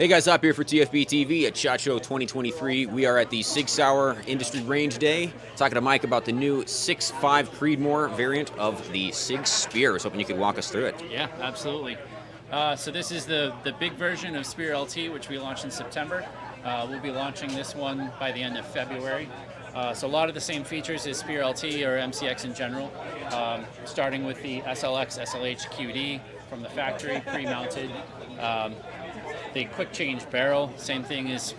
Hey guys, up here for TFBTV at SHOT Show 2023. We are at the SIG Sauer Industry Range Day, talking to Mike about the new 6.5 Creedmoor variant of the SIG Spear. I was hoping you could walk us through it. Yeah, absolutely. So this is the big version of Spear LT, which we launched in September. We'll be launching this one by the end of February. So a lot of the same features as Spear LT or MCX in general, starting with the SLX SLH QD from the factory, pre-mounted. The quick change barrel, same thing as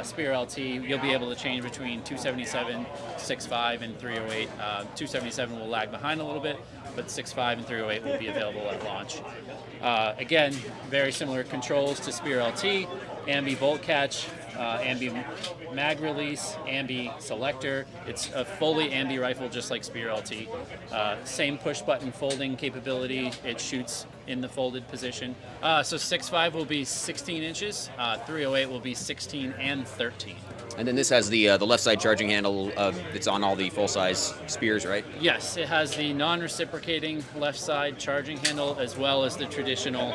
Spear LT. You'll be able to change between 277, 6.5, and 308. 277 will lag behind a little bit, but 6.5 and 308 will be available at launch. Again, very similar controls to Spear LT, ambi bolt catch, ambi mag release, ambi selector. It's a fully ambi rifle just like Spear LT. Same push button folding capability. It shoots in the folded position. So 6.5 will be 16 inches, 308 will be 16 and 13. And then this has the left side charging handle that's on all the full-size Spears, right? Yes, it has the non-reciprocating left side charging handle as well as the traditional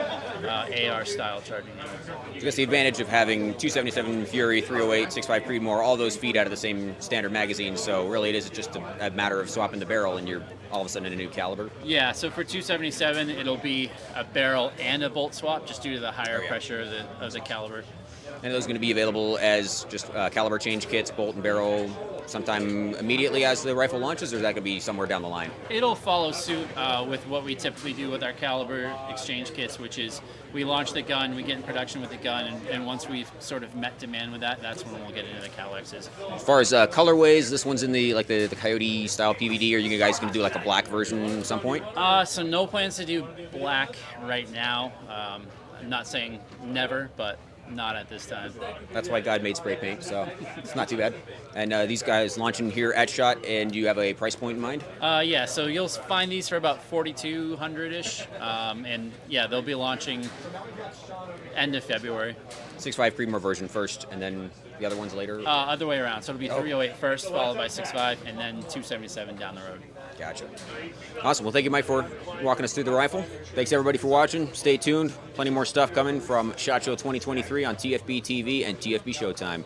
AR style charging handle. I guess the advantage of having 277 Fury, 308, 6.5 Creedmoor, all those feed out of the same standard magazine, so really it is just a matter of swapping the barrel and you're all of a sudden in a new caliber. Yeah, so for 277 it'll be a barrel and a bolt swap just due to the higher pressure of the caliber. And those are going to be available as just caliber change kits, bolt and barrel, sometime immediately as the rifle launches, or is that going to be somewhere down the line? It'll follow suit with what we typically do with our caliber exchange kits, which is we launch the gun, we get in production with the gun, and once we've sort of met demand with that, that's when we'll get into the Cal-X's. As far as colorways, this one's in the Coyote style PVD, or you guys going to do like a black version at some point? So no plans to do black right now. I'm not saying never, but not at this time. That's why God made spray paint, so it's not too bad. And these guys launching here at SHOT, and do you have a price point in mind? Yeah, so you'll find these for about $4,200-ish, and yeah, they'll be launching end of February. 6.5 Creedmoor version first, and then the other ones later? Other way around, so it'll be 308 first, followed by 6.5, and then 277 down the road. Gotcha. Awesome. Well, thank you, Mike, for walking us through the rifle. Thanks, everybody, for watching. Stay tuned. Plenty more stuff coming from SHOT Show 2023 on TFB TV and TFB Showtime.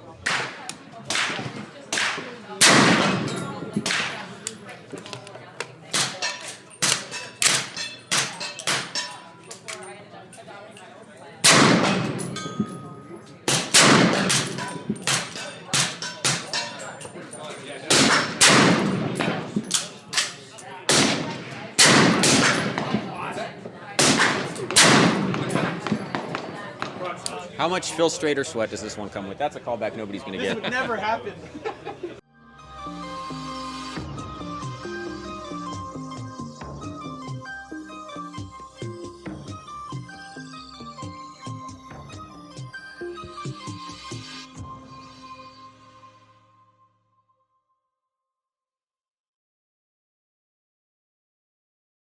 How much Phil Strader sweat does this one come with? That's a callback nobody's going to get. This would never happen.